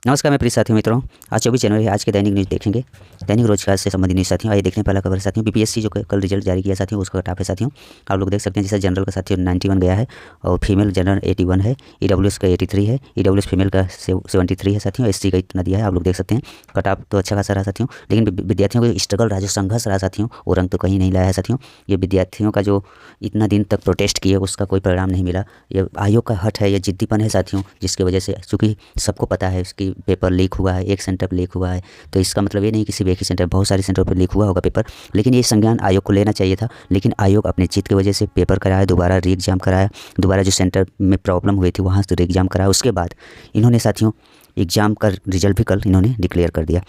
नमस्कार, मैं प्रिय साथियों मित्रों। आज 24 जनवरी आज के दैनिक न्यूज़ देखेंगे। दैनिक रोजगार से संबंधित न्यूज़ साथियों। आइए देखने पहला खबर साथियों, बीपीएससी जो कल रिजल्ट जारी किया साथियों, उसका कट ऑफ है साथियों। आप लोग देख सकते हैं, जैसे जनरल का साथियों 91 गया है और फीमेल जनरल 81 है, ईडब्ल्यूएस का 83 है, ईडब्ल्यूएस फीमेल का 73 है साथियों, एससी का इतना दिया है। आप लोग देख सकते हैं कट ऑफ तो अच्छा खासा रहा साथियों, लेकिन विद्यार्थियों को स्ट्रगल रहा, जो संघर्ष रहा साथियों, वो रंग तो कहीं नहीं लाया है साथियों। ये विद्यार्थियों का जो इतना दिन तक प्रोटेस्ट किए उसका कोई परिणाम नहीं मिला। ये आयोग का हट है, ये जिद्दीपन है साथियों, जिसकी वजह से चूँकि सबको पता है इसकी पेपर लीक हुआ है, एक सेंटर पर लीक हुआ है, तो इसका मतलब ये नहीं कि सिर्फ एक ही सेंटर, बहुत सारे सेंटर पर लीक हुआ होगा पेपर। लेकिन ये संज्ञान आयोग को लेना चाहिए था, लेकिन आयोग अपने चित की वजह से पेपर कराया, दोबारा री एग्ज़ाम कराया, दोबारा जो सेंटर में प्रॉब्लम हुई थी वहाँ से री एग्ज़ाम कराया। उसके बाद इन्होंने साथियों एग्ज़ाम का रिजल्ट भी कल इन्होंने डिक्लेयर कर दिया।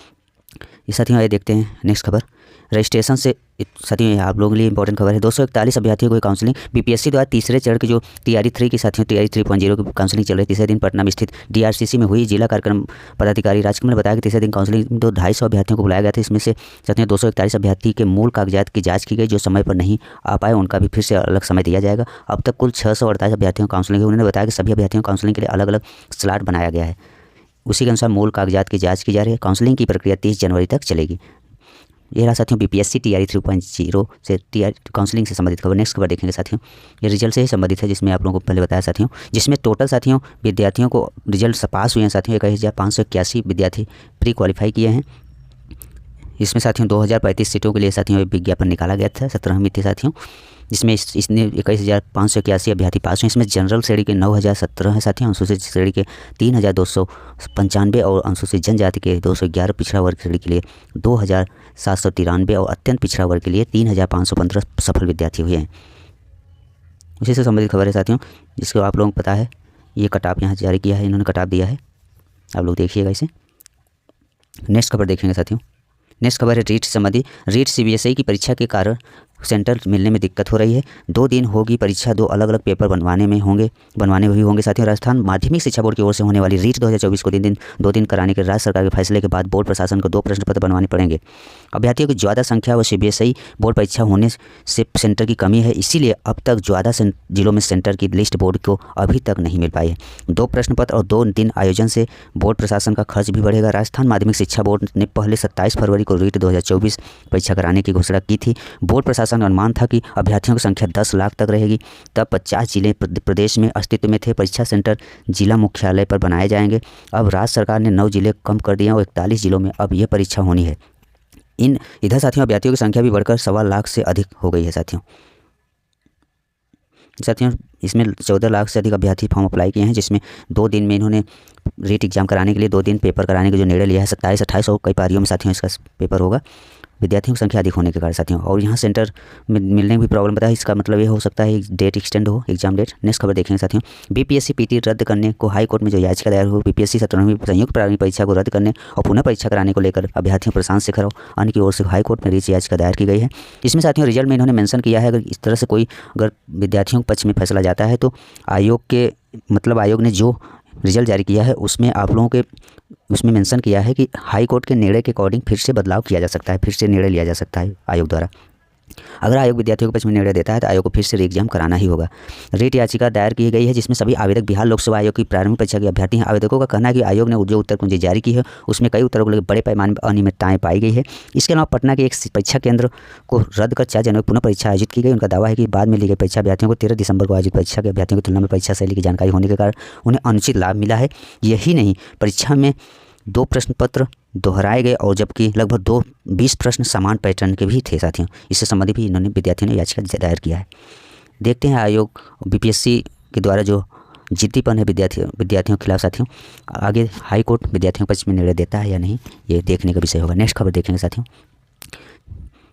ये साथियों आइए देखते हैं नेक्स्ट खबर। रजिस्ट्रेशन से साथियों आप लोगों के लिए इंपॉर्टेंट खबर है। 241 अभ्यर्थियों को काउंसलिंग बीपीएससी द्वारा तीसरे चरण की जो टीआरई 3 की साथियों टीआरई 3.0 की काउंसलिंग चल रही है। तीसरे दिन पटना में स्थित डीआरसीसी में हुई। जिला कार्यक्रम पदाधिकारी राजकमल ने बताया कि तीसरे दिन काउंसलिंग 250 अभ्यर्थियों को बुलाया गया था। इसमें से साथियों 241 अभ्यर्थी के मूल कागजात की जाँच की गई। जो समय पर नहीं आ पाए उनका भी फिर से अलग समय दिया जाएगा। अब तक कुल 648 अभ्यर्थियों को काउंसलिंग है। उन्होंने बताया कि सभी अभ्यर्थियों को काउंसलिंग के लिए अलग अलग स्लॉट बनाया गया है। उसी के अनुसार मूल कागजात की जाँच की जा रही है। काउंसलिंग की प्रक्रिया 30 जनवरी तक चलेगी। ये रहा साथियों बीपीएससी टीआरई 3.0 से काउंसलिंग से संबंधित खबर। नेक्स्ट खबर देखेंगे साथियों, ये रिजल्ट से ही संबंधित है, जिसमें आप लोगों को पहले बताया साथियों, जिसमें टोटल साथियों विद्यार्थियों को रिजल्ट पास हुए हैं साथियों 21,581 विद्यार्थी प्री क्वालिफाई किए हैं। इसमें साथियों 2035 सीटों के लिए साथियों विज्ञापन निकाला गया था 17वीं थी साथियों, जिसमें इसने 21,581 अभ्यर्थी पास हुए। इसमें जनरल श्रेणी के 9,017 है साथियों, अनुसूचित श्रेणी के 3,295 और अनुसूचित जनजाति के 211, पिछड़ा वर्ग श्रेणी के लिए 2,793 और अत्यंत पिछड़ा वर्ग के लिए 3,515 सफल विद्यार्थी हुए हैं। उसी से संबंधित खबर है साथियों, जिसको आप लोगों को पता है। ये कटाप यहाँ जारी किया है, इन्होंने कटाप दिया है, आप लोग देखिएगा इसे। नेक्स्ट खबर देखेंगे साथियों। नेक्स्ट खबर है रीट संबंधी। रीट सीबीएसई की परीक्षा के कारण सेंटर मिलने में दिक्कत हो रही है। 2 दिन होगी परीक्षा, 2 अलग अलग पेपर बनवाने भी होंगे साथियों। राजस्थान माध्यमिक शिक्षा बोर्ड की ओर से होने वाली रीट 2024 को 2 दिन कराने के राज्य सरकार के फैसले के बाद बोर्ड प्रशासन को 2 प्रश्न पत्र बनवाने पड़ेंगे। अभ्यर्थियों की ज़्यादा संख्या व सीबीएसई बोर्ड परीक्षा होने से सेंटर की कमी है, इसीलिए अब तक ज़्यादा जिलों में सेंटर की लिस्ट बोर्ड को अभी तक नहीं मिल पाई है। 2 प्रश्न पत्र और 2 दिन आयोजन से बोर्ड प्रशासन का खर्च भी बढ़ेगा। राजस्थान माध्यमिक शिक्षा बोर्ड ने पहले 27 फरवरी को रीट 2024 परीक्षा कराने की घोषणा की थी। बोर्ड प्रशासन का अनुमान था कि अभ्यर्थियों की संख्या 10 लाख तक रहेगी। तब 50 जिले प्रदेश में अस्तित्व में थे। परीक्षा सेंटर जिला मुख्यालय पर बनाए जाएंगे। अब राज्य सरकार ने 9 जिले कम कर दिए और 41 जिलों में अब यह परीक्षा होनी है। इधर साथियों अभ्यर्थियों की संख्या भी बढ़कर 1.25 लाख से अधिक हो गई है साथियों। इसमें 14 लाख से अधिक अभ्यर्थी फॉर्म अप्लाई किए हैं, जिसमें 2 दिन में इन्होंने रीट एग्जाम कराने के लिए 2 दिन पेपर कराने का जो निर्णय लिया है। 27, 28 और कई पारियों में साथियों इसका पेपर होगा, विद्यार्थियों की संख्या अधिक होने के कारण साथियों। और यहाँ सेंटर में मिलने की भी प्रॉब्लम बताया। इसका मतलब ये हो सकता है डेट एक्सटेंड हो, एग्जाम डेट। नेक्स्ट खबर देखेंगे साथियों। बीपीएससी पीटी रद्द करने को हाई कोर्ट में जो याचिका दायर हुई, बीपीएससी 17वीं संयुक्त प्रारंभिक परीक्षा को रद्द करने और पुनः परीक्षा कराने को लेकर अभ्यर्थियों प्रशांत शेखर और अन्य की ओर से हाई कोर्ट में रीच याचिका दायर की गई है। इसमें साथियों रिजल्ट में इन्होंने मेंशन किया है, अगर इस तरह से कोई अगर विद्यार्थियों के पक्ष में फैसला जाता है तो आयोग ने जो रिजल्ट जारी किया है उसमें आप लोगों के उसमें मेंशन किया है कि हाई कोर्ट के निर्णय के अकॉर्डिंग फिर से बदलाव किया जा सकता है, फिर से निर्णय लिया जा सकता है आयोग द्वारा। अगर आयोग विद्यार्थियों के पक्ष में निर्णय देता है तो आयोग को फिर से री एग्जाम कराना ही होगा। रीट याचिका दायर की गई है, जिसमें सभी आवेदक बिहार लोक सेवा आयोग की प्रारंभिक परीक्षा के अभ्यर्थी हैं। आवेदकों का कहना है कि आयोग ने जो उत्तर कुंजी जारी की है उसमें कई उत्तरों को लेकर बड़े पैमाने पर अनियमितताएं पाई गई है। इसके अलावा पटना के एक परीक्षा केंद्र को रद्द कर 4 जनवरी पुनः परीक्षा आयोजित की गई। उनका दावा है कि बाद में ली गई परीक्षा अभ्यर्थियों को 13 दिसंबर को आयोजित परीक्षा के अभ्यर्थियों की तुलना में परीक्षा शैली की जानकारी होने के कारण उन्हें अनुचित लाभ मिला है। यही नहीं, परीक्षा में 2 प्रश्न पत्र दोहराए गए और जबकि लगभग 20 प्रश्न समान पैटर्न के भी थे साथियों। इससे संबंधित भी इन्होंने विद्यार्थियों ने याचिका दायर किया है। देखते हैं आयोग बीपीएससी के द्वारा जो जिद्दीपन है विद्यार्थियों के खिलाफ साथियों, आगे हाई कोर्ट विद्यार्थियों के पक्ष में निर्णय देता है या नहीं, ये देखने का विषय होगा। नेक्स्ट खबर देखेंगे साथियों।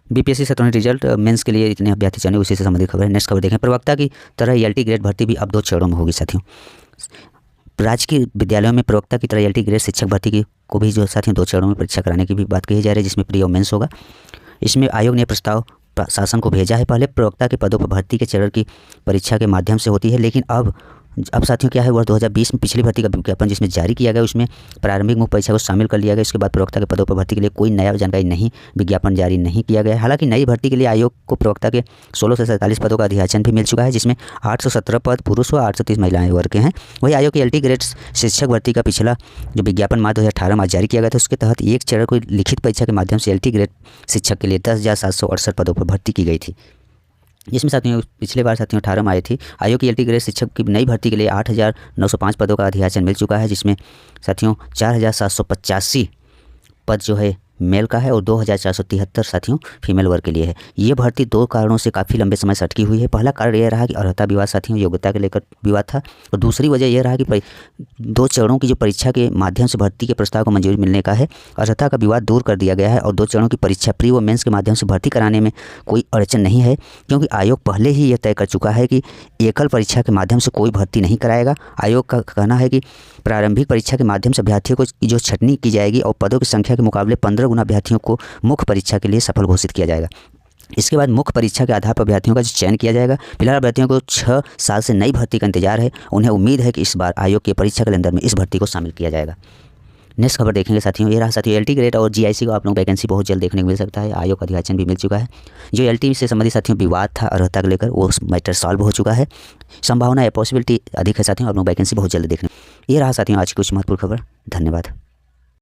बीपीएससी 17वीं रिजल्ट मेंस के लिए इतने अभ्यर्थी चुने, उसी से संबंधित खबर है। नेक्स्ट खबर देखें। प्रवक्ता की तरह एलटी ग्रेड भर्ती भी अब 2 चरणों में होगी साथियों। राजकीय विद्यालयों में प्रवक्ता की तरह एलटी ग्रेड शिक्षक भर्ती को भी जो साथियों 2 चरणों में परीक्षा कराने की भी बात कही जा रही है, जिसमें प्री और मेंस होगा। इसमें आयोग ने प्रस्ताव शासन को भेजा है। पहले प्रवक्ता के पदों पर भर्ती के चरण की परीक्षा के माध्यम से होती है, लेकिन अब अब साथियों क्या है, वर्ष 2020 में पिछली भर्ती का विज्ञापन जिसमें जारी किया गया उसमें प्रारंभिक मुख्य परीक्षा को शामिल कर लिया गया। इसके बाद प्रवक्ता के पदों पर भर्ती के लिए कोई नया जानकारी नहीं, विज्ञापन जारी नहीं किया गया। हालांकि नई भर्ती के लिए आयोग को प्रवक्ता के 16 से 47 पदों का अधियाचन भी मिल चुका है, जिसमें 817 पद पुरुष व 830 महिलाएं वर्ग के हैं। वही आयोग के LT ग्रेड शिक्षक भर्ती का पिछला जो विज्ञापन मार्च 2018 में जारी किया गया था, उसके तहत एक चरण को लिखित परीक्षा के माध्यम से LT ग्रेड शिक्षक के लिए 10,768 पदों पर भर्ती की गई थी, जिसमें साथियों पिछले बार साथियों 18 में आई थी। आयोग की LT ग्रेड शिक्षक की नई भर्ती के लिए 8,905 पदों का अधियाचन मिल चुका है, जिसमें साथियों 4,785 पद जो है मेल का है और 2,473 साथियों फीमेल वर्ग के लिए है। ये भर्ती दो कारणों से काफ़ी लंबे समय से अटकी हुई है। पहला कारण यह रहा कि अर्हता विवाद साथियों, योग्यता के लेकर विवाद था, और दूसरी वजह यह रहा कि 2 चरणों की जो परीक्षा के माध्यम से भर्ती के प्रस्ताव को मंजूरी मिलने का है, अर्हता का विवाद दूर कर दिया गया है और 2 चरणों की परीक्षा प्री व मेंस के माध्यम से भर्ती कराने में कोई अड़चन नहीं है, क्योंकि आयोग पहले ही यह तय कर चुका है कि एकल परीक्षा के माध्यम से कोई भर्ती नहीं कराएगा। आयोग का कहना है कि प्रारंभिक परीक्षा के माध्यम से अभ्यर्थियों को जो छंटनी की जाएगी और पदों की संख्या के मुकाबले 15 गुना अभ्यर्थियों को मुख्य परीक्षा के लिए सफल घोषित किया जाएगा। इसके बाद मुख्य परीक्षा के आधार पर अभ्यर्थियों का चयन किया जाएगा। फिलहाल अभ्यर्थियों को 6 साल से नई भर्ती का इंतजार है। उन्हें उम्मीद है कि इस बार आयोग के परीक्षा कैलेंडर में इस भर्ती को शामिल किया जाएगा। नेक्स्ट खबर देखेंगे साथियों, ये रहा साथियों LT ग्रेड और GIC को आप लोग वैकेंसी बहुत जल्द देखने को मिल सकता है। आयोग का अधियाचन भी मिल चुका है। जो LT से संबंधित साथियों विवाद था अर्हता को लेकर, वो मैटर सॉल्व हो चुका है। संभावना या पॉसिबिलिटी अधिक है साथियों, आप लोग वैकेंसी बहुत जल्द देखने। ये रहा साथियों आज की कुछ महत्वपूर्ण खबर। धन्यवाद।